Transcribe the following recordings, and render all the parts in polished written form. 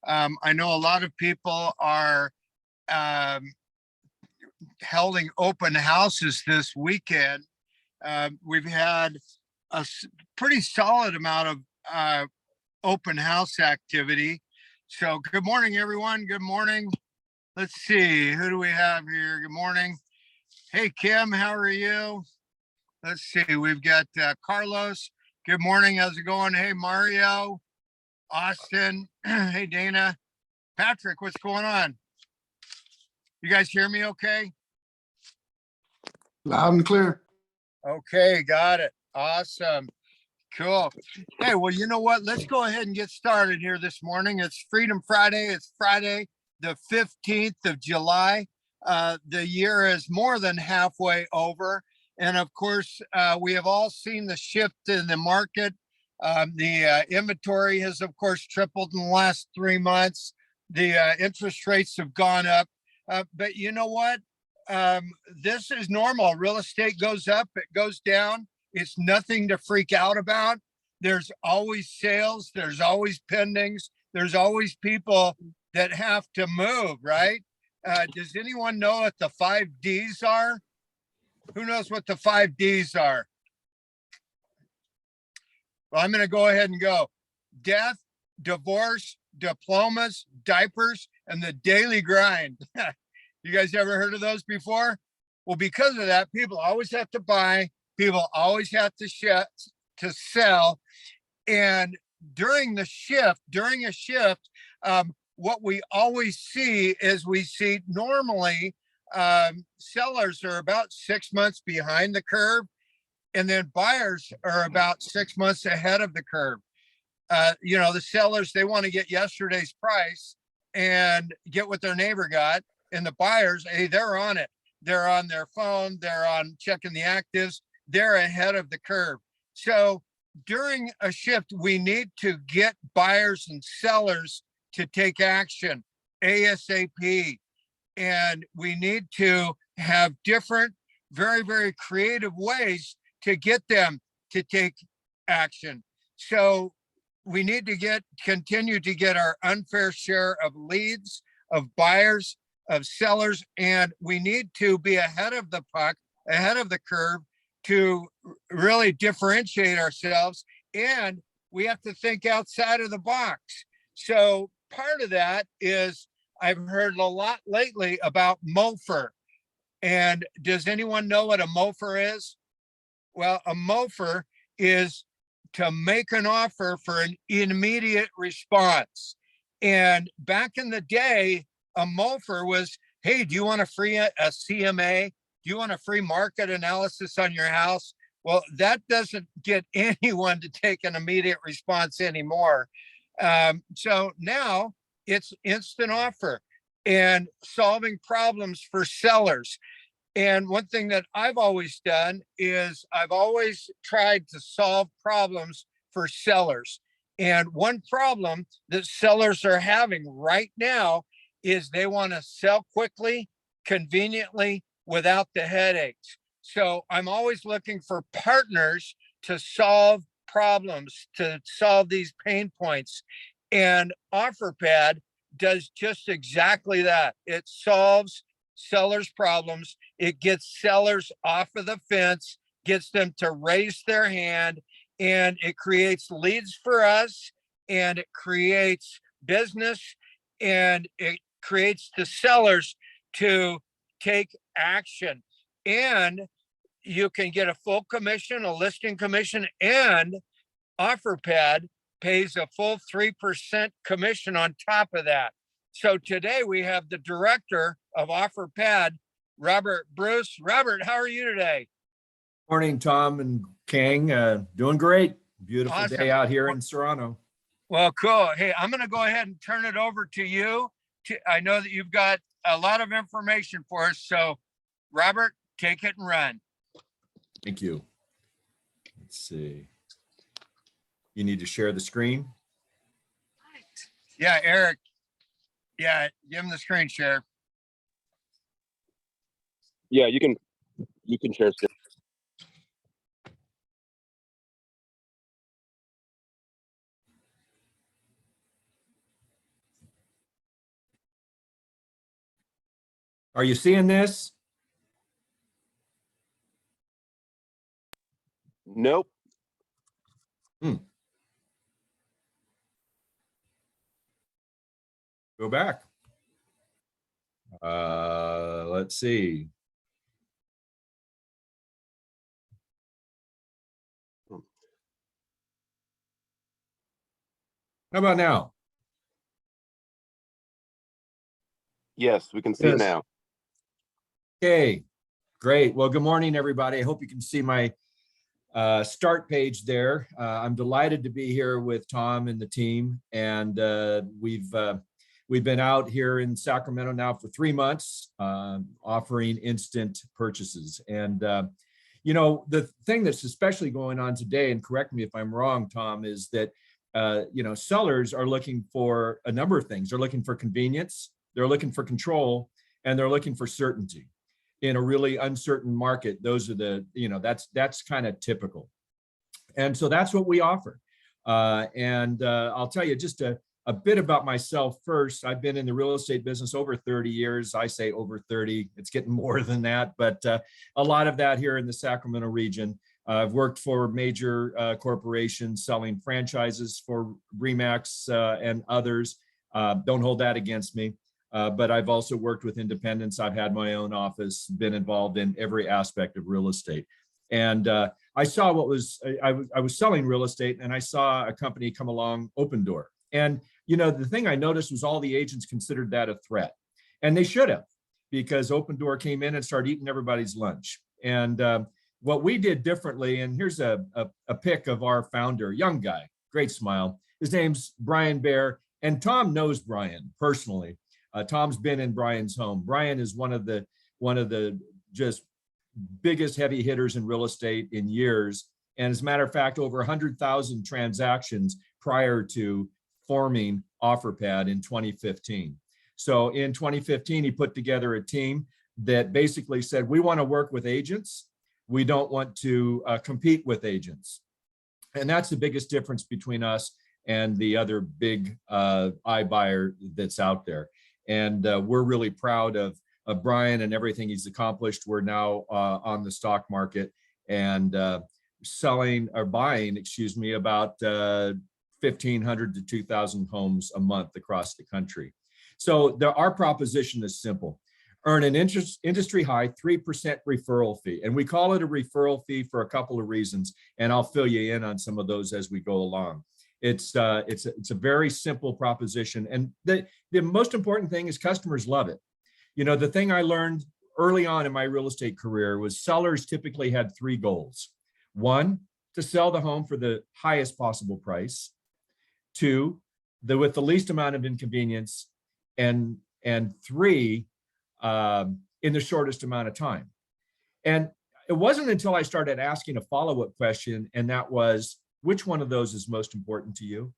I know a lot of people are um, holding open houses this weekend. We've had a pretty solid amount of open house activity. So good morning, everyone. Good morning. Let's see, who do we have here? Good morning. Hey, Kim, how are you? Let's see, we've got Carlos. Good morning. How's it going? Hey, Mario, Austin. Hey, Dana. Patrick, what's going on? You guys hear me okay? Loud and clear. Okay, got it. Awesome. Cool. Hey, well, you know what? Let's go ahead and get started here this morning. It's Freedom Friday. It's Friday, the 15th of July. The year is more than halfway over. And of course, we have all seen the shift in the market. The inventory has, of course, tripled in the last 3 months. The interest rates have gone up. But you know what? This is normal. Real estate goes up, it goes down. It's nothing to freak out about. There's always sales, there's always pendings, there's always people that have to move, right? Does anyone know what the 5Ds are? Who knows what the 5Ds are? Well, I'm going to go ahead and go. Death, divorce, diplomas, diapers, and the daily grind. You guys ever heard of those before? Well, because of that, people always have to buy, people always have to sell. And during a shift, what we always see is we see normally sellers are about 6 months behind the curve, and then buyers are about 6 months ahead of the curve. The sellers, they want to get yesterday's price and get what their neighbor got. And the buyers, hey, they're on it. They're on their phone. They're on checking the actives. They're ahead of the curve. So during a shift, we need to get buyers and sellers to take action ASAP. And we need to have different, very, very creative ways to get them to take action. So we need to continue to get our unfair share of leads, of buyers, of sellers, and we need to be ahead of the puck, ahead of the curve to really differentiate ourselves. And we have to think outside of the box. So part of that is I've heard a lot lately about MOFR. And does anyone know what a MOFR is? Well, a MOFR is to make an offer for an immediate response. And back in the day, a MOFR was, hey, do you want a free CMA? Do you want a free market analysis on your house? Well, that doesn't get anyone to take an immediate response anymore. So now it's instant offer and solving problems for sellers. And one thing that I've always done is I've always tried to solve problems for sellers. And one problem that sellers are having right now is they want to sell quickly, conveniently, without the headaches. So I'm always looking for partners to solve problems, to solve these pain points. And OfferPad does just exactly that. It solves sellers' problems. It gets sellers off of the fence, gets them to raise their hand, and it creates leads for us, and it creates business, and it creates the sellers to take action. And you can get a full commission, a listing commission, and OfferPad pays a full 3% commission on top of that. So today we have the director of OfferPad, Robert Bruce. Robert, how are you today? Morning, Tom and Kang. Doing great. Beautiful Awesome. Day out here in Serrano. Well, cool. Hey, I'm going to go ahead and turn it over to you. I know that you've got a lot of information for us. So, Robert, take it and run. Thank you. Let's see. You need to share the screen. Yeah, Eric. Yeah, give him the screen share. Yeah, you can share. Are you seeing this? Nope. Go back. Let's see. How about now? Yes, we can see it Yes. now. Okay, great. Well, good morning, everybody. I hope you can see my start page there. I'm delighted to be here with Tom and the team, and we've been out here in Sacramento now for 3 months, offering instant purchases. And you know, the thing that's especially going on today, and correct me if I'm wrong, Tom, is that you know, sellers are looking for a number of things. They're looking for convenience, they're looking for control, and they're looking for certainty. In a really uncertain market, those are the, you know, that's kind of typical. And so that's what we offer. I'll tell you just a bit about myself first. I've been in the real estate business over 30 years. I say over 30, it's getting more than that, but a lot of that here in the Sacramento region. I've worked for major corporations selling franchises for Remax and others. Don't hold that against me. But I've also worked with independents. I've had my own office, been involved in every aspect of real estate. And I saw what was, I was selling real estate, and I saw a company come along, Opendoor. And, you know, the thing I noticed was all the agents considered that a threat. And they should have, because Opendoor came in and started eating everybody's lunch. And what we did differently, and here's a pic of our founder, young guy, great smile. His name's Brian Bear, and Tom knows Brian personally. Tom's been in Brian's home. Brian is one of the just biggest heavy hitters in real estate in years. And as a matter of fact, over 100,000 transactions prior to forming OfferPad in 2015. So in 2015, he put together a team that basically said, we want to work with agents. We don't want to compete with agents. And that's the biggest difference between us and the other big iBuyer that's out there. And we're really proud of Brian and everything he's accomplished. We're now on the stock market and buying, excuse me, about 1,500 to 2,000 homes a month across the country. So our proposition is simple. Earn an industry high 3% referral fee. And we call it a referral fee for a couple of reasons. And I'll fill you in on some of those as we go along. It's a very simple proposition. And the most important thing is customers love it. You know, the thing I learned early on in my real estate career was sellers typically had 3 goals. 1, to sell the home for the highest possible price. 2, with the least amount of inconvenience. And 3, in the shortest amount of time. And it wasn't until I started asking a follow-up question, and that was, which one of those is most important to you?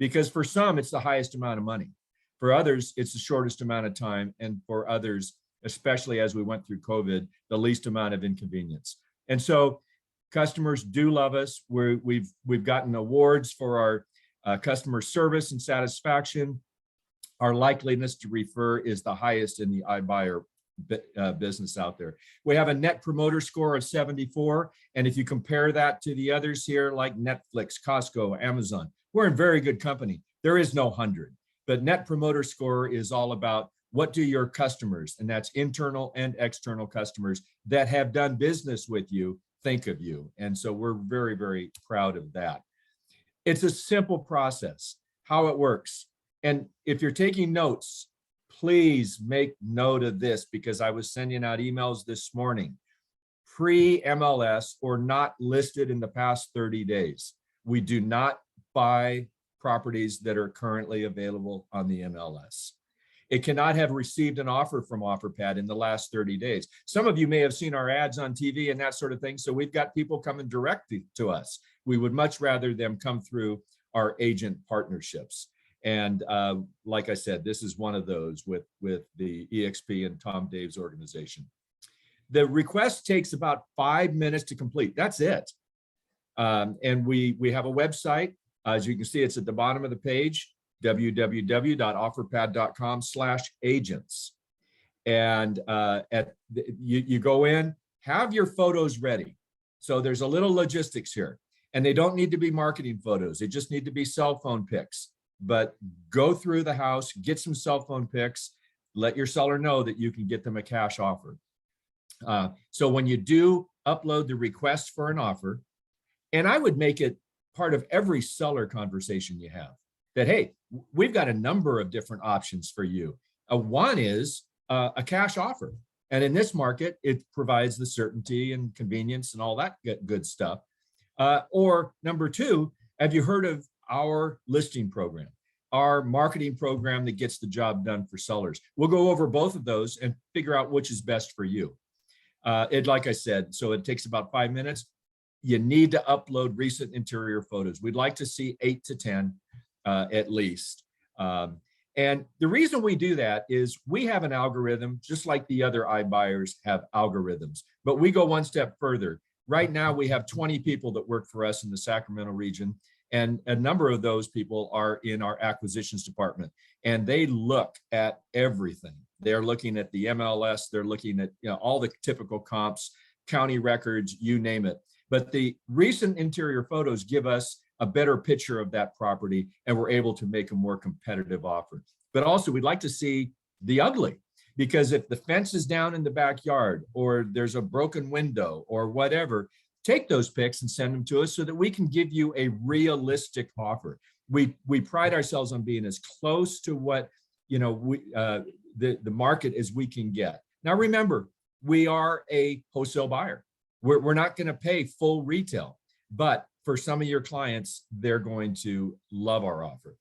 Because for some, it's the highest amount of money. For others, it's the shortest amount of time. And for others, especially as we went through COVID, the least amount of inconvenience. And so customers do love us. We've gotten awards for our customer service and satisfaction. Our likeliness to refer is the highest in the iBuyer business out there. We have a net promoter score of 74. And if you compare that to the others here, like Netflix, Costco, Amazon, we're in very good company. There is no 100, but net promoter score is all about what do your customers, and that's internal and external customers that have done business with you, think of you. And so we're very, very proud of that. It's a simple process, how it works. And if you're taking notes, please make note of this, because I was sending out emails this morning. Pre-MLS or not listed in the past 30 days. We do not buy properties that are currently available on the MLS. It cannot have received an offer from OfferPad in the last 30 days. Some of you may have seen our ads on TV and that sort of thing. So we've got people coming directly to us. We would much rather them come through our agent partnerships. And like I said, this is one of those with the EXP and Tom Dave's organization. The request takes about 5 minutes to complete. That's it. And we have a website. As you can see, it's at the bottom of the page, www.offerpad.com/agents. And you go in, have your photos ready. So there's a little logistics here, and they don't need to be marketing photos. They just need to be cell phone pics. But go through the house, get some cell phone pics, let your seller know that you can get them a cash offer. So when you do upload the request for an offer, and I would make it part of every seller conversation you have, that, hey, we've got a number of different options for you. One is a cash offer. And in this market, it provides the certainty and convenience and all that good stuff. Or number two, have you heard of our listing program, our marketing program that gets the job done for sellers? We'll go over both of those and figure out which is best for you. Like I said, so it takes about 5 minutes. You need to upload recent interior photos. We'd like to see 8 to 10 at least. And the reason we do that is we have an algorithm, just like the other iBuyers have algorithms, but we go one step further. Right now, we have 20 people that work for us in the Sacramento region, and a number of those people are in our acquisitions department, and they look at everything. They're looking at the MLS, they're looking at all the typical comps, county records, you name it. But the recent interior photos give us a better picture of that property, and we're able to make a more competitive offer. But also, we'd like to see the ugly, because if the fence is down in the backyard, or there's a broken window or whatever, take those pics and send them to us so that we can give you a realistic offer. We pride ourselves on being as close to what the market as we can get. Now, remember, we are a wholesale buyer. We're not going to pay full retail, but for some of your clients, they're going to love our offer.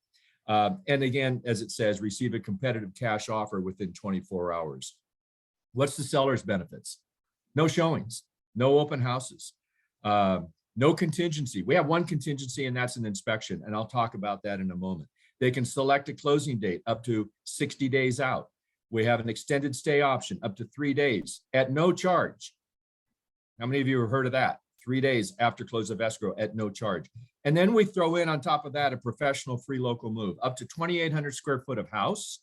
And again, as it says, receive a competitive cash offer within 24 hours. What's the seller's benefits? No showings, no open houses, no contingency. We have one contingency, and that's an inspection, and I'll talk about that in a moment. They can select a closing date up to 60 days out. We have an extended stay option up to 3 days at no charge. How many of you have heard of that? 3 days after close of escrow at no charge. And then we throw in on top of that a professional free local move up to 2,800 square foot of house,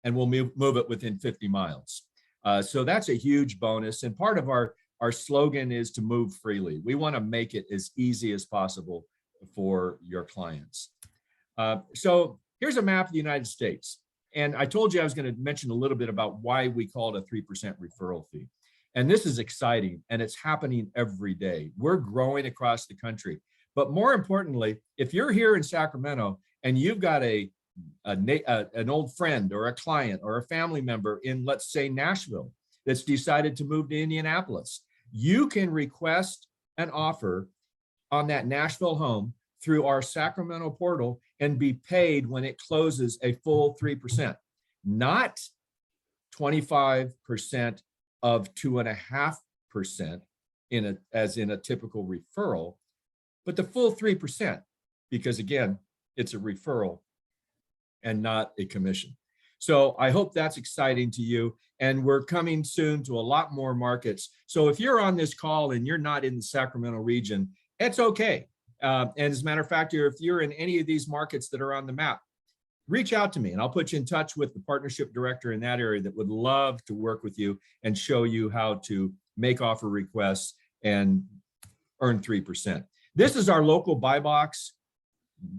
and we'll move it within 50 miles. So that's a huge bonus. And part of our slogan is to move freely. We want to make it as easy as possible for your clients. So here's a map of the United States. And I told you I was going to mention a little bit about why we call it a 3% referral fee. And this is exciting, and it's happening every day. We're growing across the country. But more importantly, if you're here in Sacramento and you've got an old friend or a client or a family member in, let's say, Nashville, that's decided to move to Indianapolis, you can request an offer on that Nashville home through our Sacramento portal and be paid when it closes a full 3%, not 25% of 2.5% as in a typical referral, but the full 3%, because again, it's a referral and not a commission. So I hope that's exciting to you. And we're coming soon to a lot more markets. So if you're on this call and you're not in the Sacramento region, it's okay. And as a matter of fact, if you're in any of these markets that are on the map, reach out to me and I'll put you in touch with the partnership director in that area that would love to work with you and show you how to make offer requests and earn 3%. This is our local buy box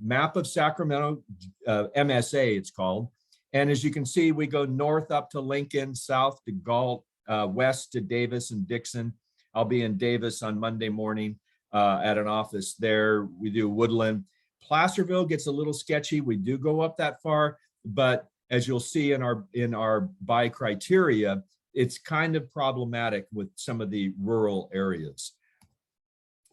map of Sacramento, MSA it's called. And as you can see, we go north up to Lincoln, south to Galt, west to Davis and Dixon. I'll be in Davis on Monday morning at an office there. We do Woodland. Placerville gets a little sketchy. We do go up that far, but as you'll see in our buy criteria, it's kind of problematic with some of the rural areas.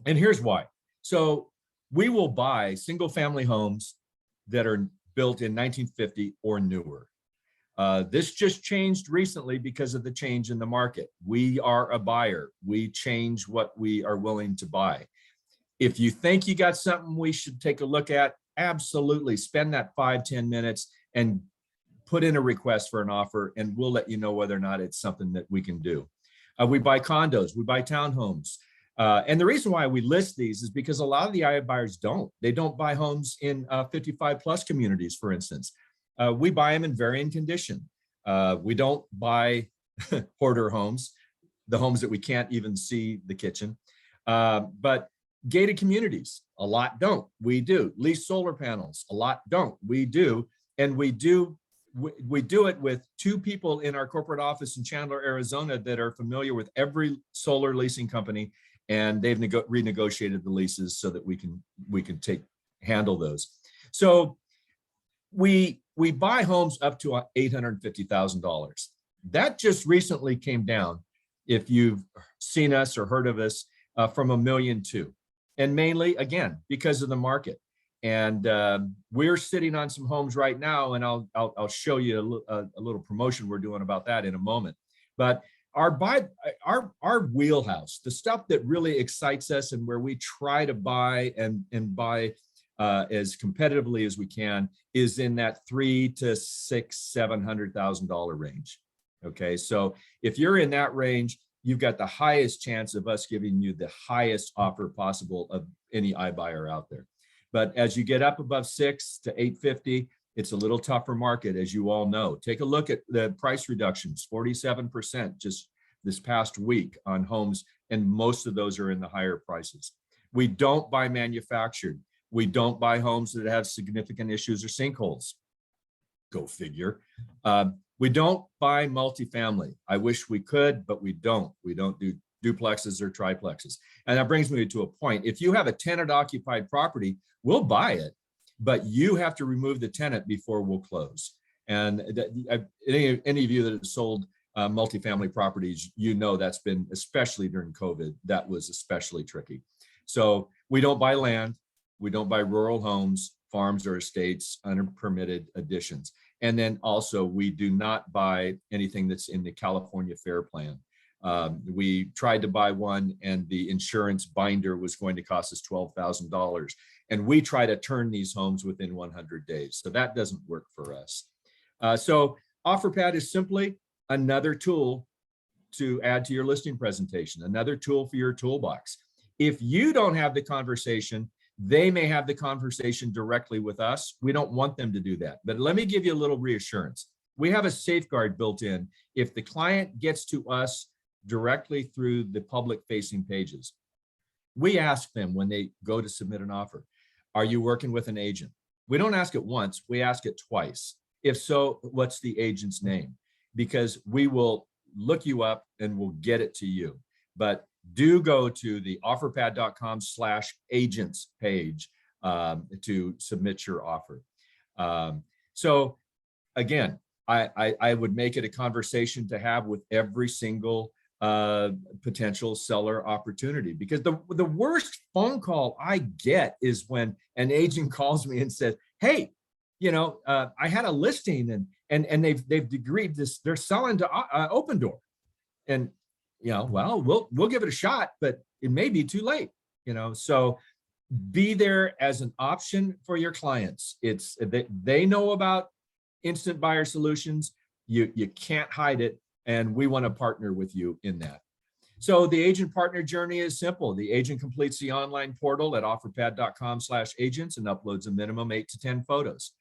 And here's why. So we will buy single family homes that are built in 1950 or newer. This just changed recently because of the change in the market. We are a buyer. We change what we are willing to buy. If you think you got something we should take a look at, absolutely spend that 5-10 minutes and put in a request for an offer, and we'll let you know whether or not it's something that we can do. We buy condos, we buy townhomes. And the reason why we list these is because a lot of the iBuyers don't. They don't buy homes in 55 plus communities, for instance. We buy them in varying condition. We don't buy hoarder homes, the homes that we can't even see the kitchen. But gated communities, a lot don't. We do. Leased solar panels, a lot don't. We do. And we do it with 2 people in our corporate office in Chandler, Arizona that are familiar with every solar leasing company, and they've renegotiated the leases so that we can handle those. So we buy homes up to $850,000. That just recently came down, if you've seen us or heard of us, from $1.2 million, and mainly again because of the market. And we're sitting on some homes right now, and I'll show you a little promotion we're doing about that in a moment. But our wheelhouse, the stuff that really excites us and where we try to buy and buy as competitively as we can, is in that $300,000 to $700,000 range. Okay, so if you're in that range, you've got the highest chance of us giving you the highest offer possible of any iBuyer out there. But as you get up above 6 to 850, it's a little tougher market, as you all know. Take a look at the price reductions, 47% just this past week on homes, and most of those are in the higher prices. We don't buy manufactured. We don't buy homes that have significant issues or sinkholes. Go figure. We don't buy multifamily. I wish we could, but we don't. We don't do duplexes or triplexes. And that brings me to a point. If you have a tenant occupied property, we'll buy it, but you have to remove the tenant before we'll close. And any of you that have sold multifamily properties, you know that's been, especially during COVID, that was especially tricky. So we don't buy land. We don't buy rural homes, farms, or estates, unpermitted additions. And then also, we do not buy anything that's in the California Fair Plan. We tried to buy one, and the insurance binder was going to cost us $12,000. And we try to turn these homes within 100 days. So that doesn't work for us. So OfferPad is simply another tool to add to your listing presentation, another tool for your toolbox. If you don't have the conversation, they may have the conversation directly with us. We don't want them to do that. But let me give you a little reassurance. We have a safeguard built in. If the client gets to us directly through the public facing pages, we ask them when they go to submit an offer, are you working with an agent? We don't ask it once, we ask it twice. If so, what's the agent's name? Because we will look you up and we'll get it to you. But do go to the offerpad.com/agents page to submit your offer. So again, I would make it a conversation to have with every single potential seller opportunity, because the worst phone call I get is when an agent calls me and says, hey, you know, I had a listing and they've agreed this, they're selling to Opendoor. And you know, well, we'll give it a shot, but it may be too late, you know. So be there as an option for your clients. It's they know about instant buyer solutions. You can't hide it, and we want to partner with you in that. So the agent partner journey is simple. The agent completes the online portal at offerpad.com/agents and uploads a minimum 8 to 10 photos.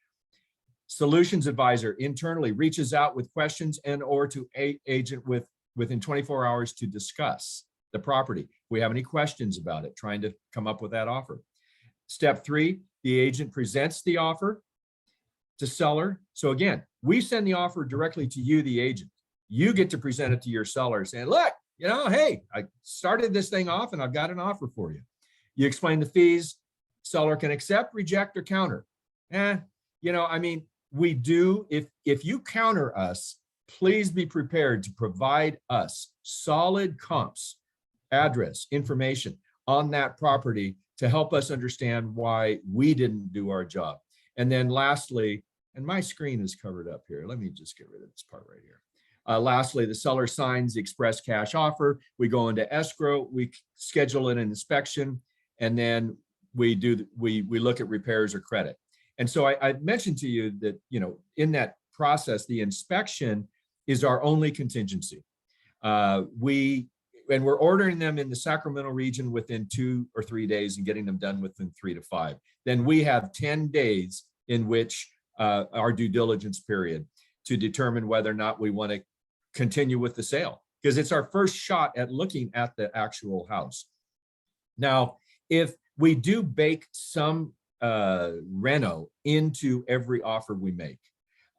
Solutions advisor internally reaches out with questions and or to agent within 24 hours to discuss the property. If we have any questions about it, trying to come up with that offer. Step 3, the agent presents the offer to seller. So again, we send the offer directly to you, the agent. You get to present it to your seller saying, look, you know, hey, I started this thing off and I've got an offer for you. You explain the fees, seller can accept, reject, or counter. You know, I mean, we do, if you counter us, please be prepared to provide us solid comps, address, information on that property to help us understand why we didn't do our job. And then lastly, and my screen is covered up here. Let me just get rid of this part right here. Lastly, the seller signs the express cash offer. We go into escrow, we schedule an inspection, and then we look at repairs or credit. And so I mentioned to you that, you know, in that process, the inspection is our only contingency. We're ordering them in the Sacramento region within 2 or 3 days and getting them done within 3 to 5. Then we have 10 days in which our due diligence period. to determine whether or not we want to continue with the sale, because it's our first shot at looking at the actual house. Now, if we do bake some reno into every offer we make,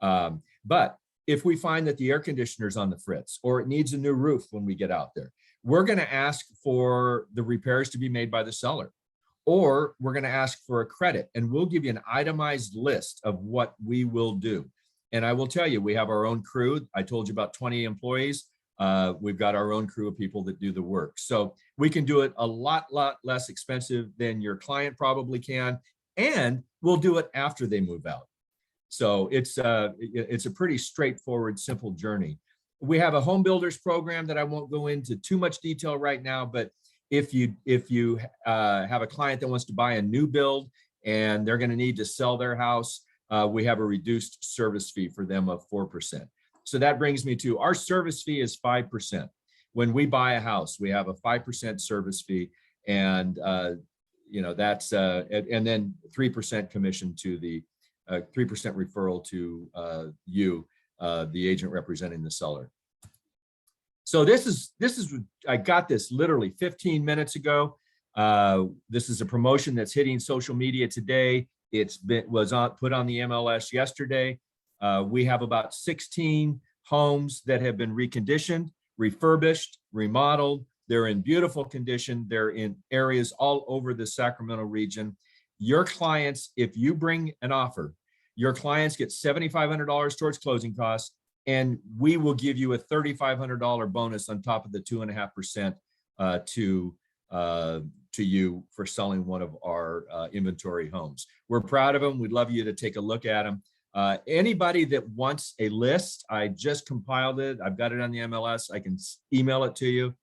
but if we find that the air conditioner's on the fritz or it needs a new roof when we get out there, we're going to ask for the repairs to be made by the seller, or we're going to ask for a credit, and we'll give you an itemized list of what we will do. And I will tell you, we have our own crew. I told you about 20 employees. We've got our own crew of people that do the work. So we can do it a lot less expensive than your client probably can. And we'll do it after they move out. So it's a pretty straightforward, simple journey. We have a home builders program that I won't go into too much detail right now, but if you have a client that wants to buy a new build and they're going to need to sell their house, we have a reduced service fee for them of 4%. So that brings me to our service fee is 5%. When we buy a house, we have a 5% service fee, and that's and then 3% commission to the 3% referral to you, the agent representing the seller. So this is I got this literally 15 minutes ago. This is a promotion that's hitting social media today. Was put on the MLS yesterday. We have about 16 homes that have been reconditioned, refurbished, remodeled. They're in beautiful condition. They're in areas all over the Sacramento region. Your clients, if you bring an offer, your clients get $7,500 towards closing costs, and we will give you a $3,500 bonus on top of the 2.5% to you for selling one of our inventory homes. We're proud of them. We'd love you to take a look at them. Anybody that wants a list, I just compiled it. I've got it on the MLS. I can email it to you.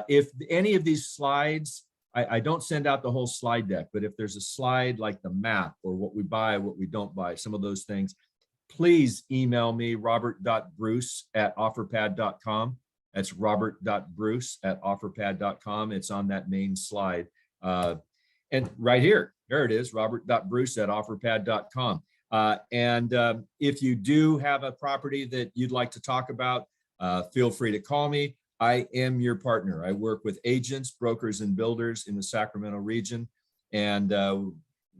If any of these slides, I don't send out the whole slide deck, but if there's a slide like the map or what we buy, what we don't buy, some of those things, please email me, robert.bruce@offerpad.com. That's robert.bruce@offerpad.com. It's on that main slide. And right here, there it is, robert.bruce@offerpad.com. If you do have a property that you'd like to talk about, feel free to call me. I am your partner. I work with agents, brokers, and builders in the Sacramento region, and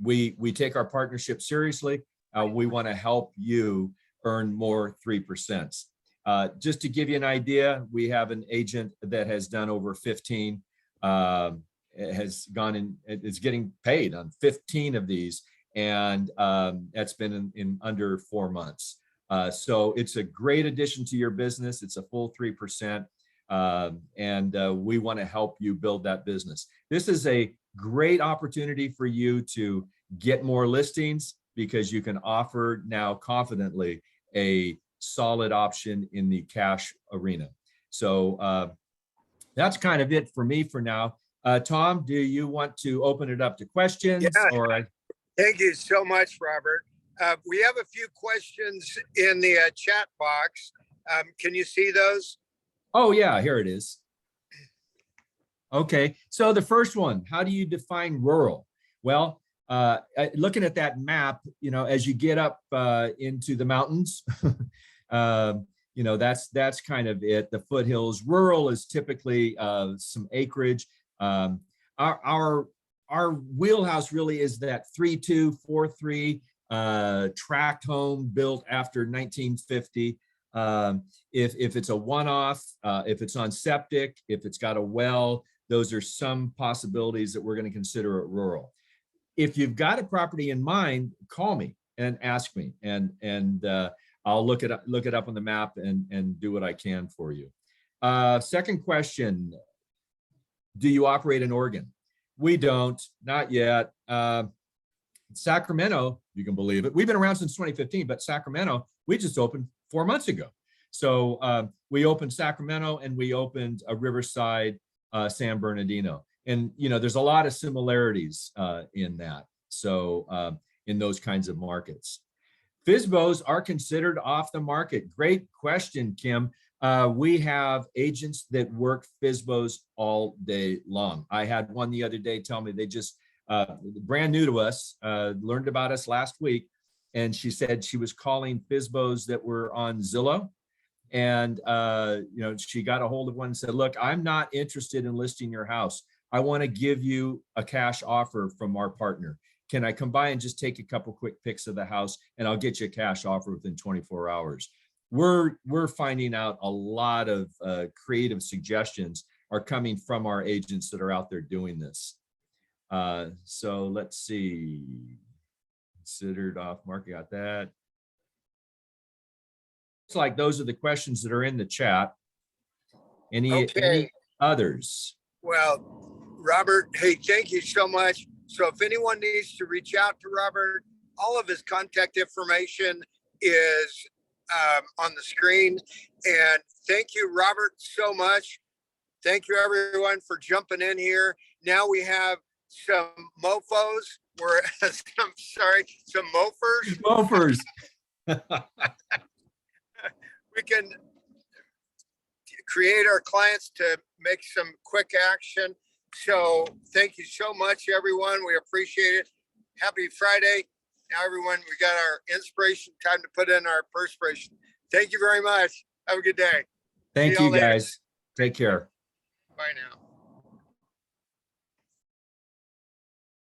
we take our partnership seriously. We want to help you earn more 3%. Just to give you an idea, we have an agent that has done over 15, has gone in, is getting paid on 15 of these, and that's been in under 4 months. So it's a great addition to your business. It's a full 3%. We want to help you build that business. This is a great opportunity for you to get more listings, because you can offer now confidently a solid option in the cash arena. So that's kind of it for me for now. Tom, do you want to open it up to questions? Yeah. Thank you so much, Robert. We have a few questions in the chat box. Can you see those? Oh yeah, here it is. Okay, so the first one, how do you define rural? Well, looking at that map, as you get up into the mountains, that's kind of it. The foothills. Rural is typically some acreage. Our wheelhouse really is that 3.2, 4.3 tract home built after 1950. If it's a one-off, if it's on septic, if it's got a well, those are some possibilities that we're going to consider at rural. If you've got a property in mind, call me and ask me, and I'll look it up on the map and do what I can for you. Second question, do you operate in Oregon? We don't, not yet. Sacramento, you can believe it. We've been around since 2015, but Sacramento, we just opened 4 months ago. So we opened Sacramento and we opened a Riverside, San Bernardino. And, there's a lot of similarities in that. So in those kinds of markets. FSBOs are considered off the market. Great question, Kim. We have agents that work FSBOs all day long. I had one the other day tell me they just, brand new to us, learned about us last week. and she said she was calling FSBOs that were on Zillow. And, she got a hold of one and said, look, I'm not interested in listing your house. I want to give you a cash offer from our partner. Can I come by and just take a couple quick pics of the house and I'll get you a cash offer within 24 hours. We're finding out a lot of creative suggestions are coming from our agents that are out there doing this. So let's see. Considered off market, got that. It's like those are the questions that are in the chat. Any others? Well, Robert, hey, thank you so much. So if anyone needs to reach out to Robert, all of his contact information is on the screen. And thank you, Robert, so much. Thank you, everyone, for jumping in here. Now we have some mofos. Some mofers. Mofers. We can create our clients to make some quick action. So thank you so much, everyone. We appreciate it. Happy Friday. Now, everyone, we got our inspiration time to put in our perspiration. Thank you very much. Have a good day. Thank See y'all you, later. guys. Take care. Bye now.